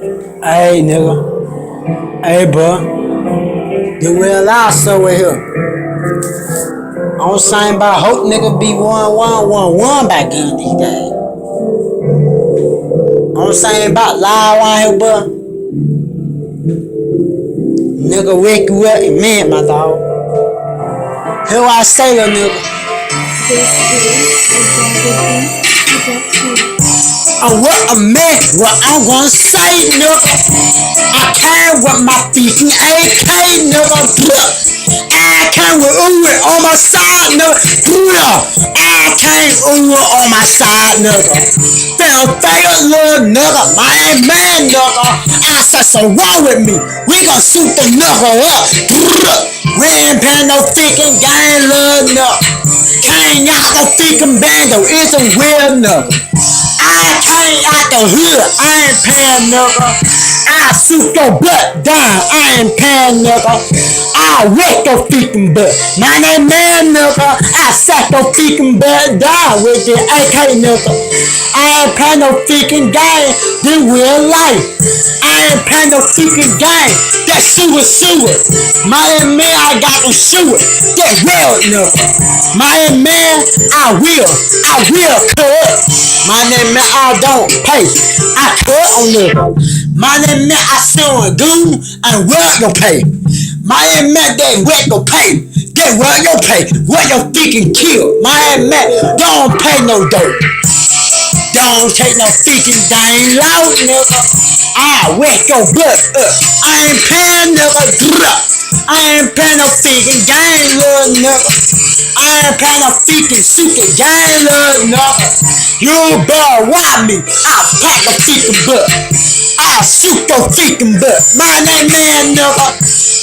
Hey, nigga. Hey, bro. The real life somewhere here. I'm saying about hope nigga be 1-1-1-1 back in these days. I'm saying about live around here, bro. Nigga wake you up and man, my dog. Hear what I say, little nigga. I'm what a man, what I'm gonna say, nigga. I came with my freaking AK, nigga. I came with Uwe on my side, nigga. I came Uwe on my side, nigga. Feel fake little nigga, my man, nigga. I said so wrong with me. We gon' shoot the nigga up. We ain't playing no freaking game, little nigga. Came out the freaking band, though. It's a real nigga. I came out the hood, I ain't paying, nigga. I shoot your butt down, I ain't paying, nigga. I wreck your freaking butt. My name man, nigga. I sack your freaking butt down with the AK, nigga. I ain't playing no freaking game. This real life. I ain't playing no freaking game. That sewer. My man, I got to shoot it. That real, nigga. My man, I will cut. My name man, I don't pay. I cut on nigga. My name man, I sell a goon and what you pay. My name man, they what you pay. They what you pay. What you freaking kill. My name man, don't pay no dope. Don't take no freaking dang loud, nigga. I wake your butt up. I ain't paying, nigga. I ain't paying no freaking game, little nigga. I ain't paying no freaking super game, little nigga. You better rob me. I'll pack a freaking butt. I'll shoot your freaking butt. My name man, nigga.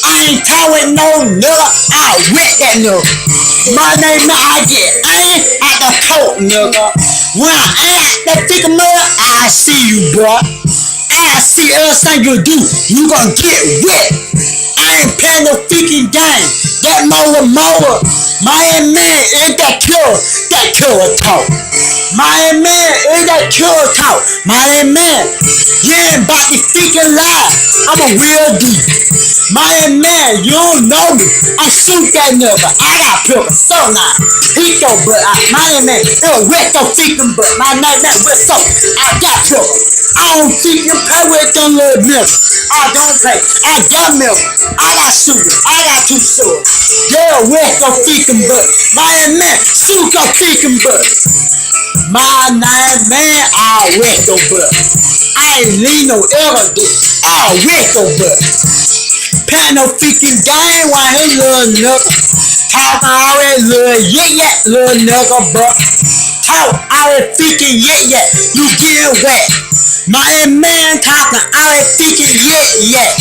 I ain't telling no nigga. I'll wreck that nigga. My name man, I get aim at the coat, nigga. When I aim at that freaking mother, I see you, bro. I see everything you do. You gon' get wet. I ain't playing no freaking game. That mower. My man is that killer talk. My man is that killer talk. My man, you ain't about to freaking lie. I'm a real dude. My man, you don't know me. I shoot that nigga. I got pepper so now. He your butt out. My man, it'll wet your freaking butt. My name that wet so. I got pepper. I don't freaking play with them little niggas. I don't play. I got milk. I got sugar. I got 2 swords. Yeah, wet your freaking butt. My man, shoot your freaking butt. My name man, I'll wet your butt. I ain't leave no evidence. I'll wet your butt. Pay no freaking game while he little nigga. Talking already little yet, little nigga, bro. Talk already freaking yet. You getting wet. My man talking already freaking yet.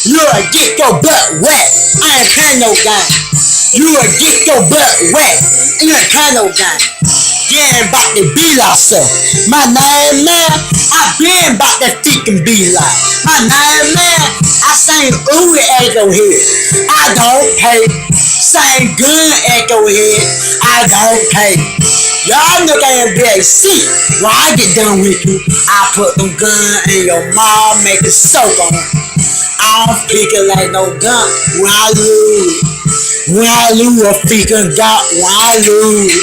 You'll get your butt wet. I ain't playing no game. You'll get your butt wet. You ain't playing no game. You ain't about to be like so. My name man, I been about that freaking be like. My name man, I sing Uwe echo here. I don't pay. Sing gun echo here. I don't pay. Y'all nigga ain't be able to see. When I get done with you, I put them gun in your mouth, make it soak on it. I don't pick it like no gun when I lose. When I lose a freaking gun, when I lose.